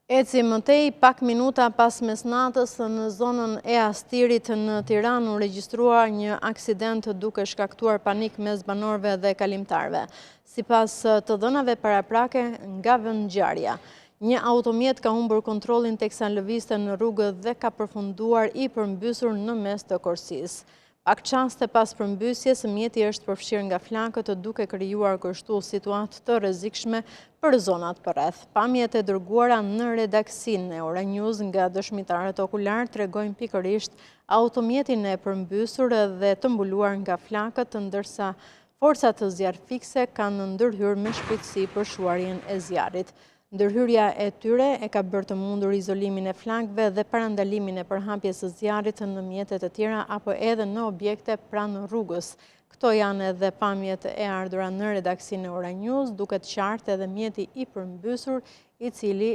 Eci mëtej pak minuta pas mesnatës në zonën e Astirit në Tiranë u regjistruar një aksident duke shkaktuar panik mes banorëve dhe kalimtarëve. Sipas të dhënave paraprake nga vendngjarja, një automjet ka humbur kontrollin teksa lëvizte në rrugë dhe ka përfunduar i përmbysur në mes të korsisë. Pak qaste pas përmbysjes, mjeti është përfshirë nga flakët duke krijuar kështu situatë të rrezikshme për zonat përreth. Pamjet e dërguara në redaksinë e Euronews nga dëshmitarët okular tregojnë pikërisht automjetin e përmbysur dhe të mbuluar nga flakët, ndërsa forcat të zjarr fikse kanë ndërhyrë me shpejtësi për shuarjen e zjarrit. Ndërhyrja e tyre e ka bërë të mundur izolimin e flakëve dhe parandalimin e përhapjes së zjarrit në mjetet e tjera apo edhe në objekte pranë rrugës. Këto janë edhe pamjet e ardhura në redaksinë e Euronews, duket qartë edhe mjeti i përmbysur, i cili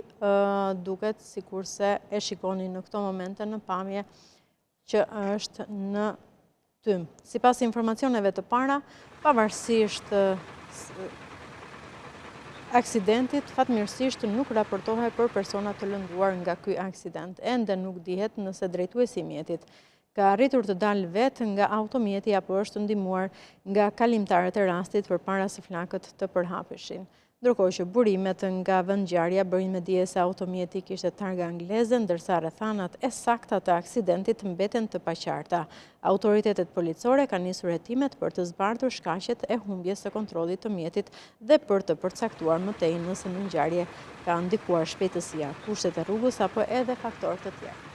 duket sikurse e shikoni në këto momente në pamje që është në tym. Sipas informacioneve të para, pavarësisht aksidentit, fatmirësisht nuk raportohet për persona të lënduar nga ky aksident. Ende nuk dihet nëse drejtuesi i mjetit ka arritur të dalë vetë nga automjeti apo është ndihmuar nga kalimtarët e rastit përpara se flakët të përhapeshin. Ndërkohë që burimet nga vendngjarja bërin me dije se automjeti kishte targa angleze, ndërsa rrethanat e sakta të aksidentit mbeten të paqarta. Autoritetet policore kanë nisur hetimet për të zbardhur shkaqet e humbjes së kontrollit të mjetit dhe për të përcaktuar më tej nëse në ngjarje ka ndikuar shpejtësia, kushtet e rrugës apo edhe faktorë të tjerë.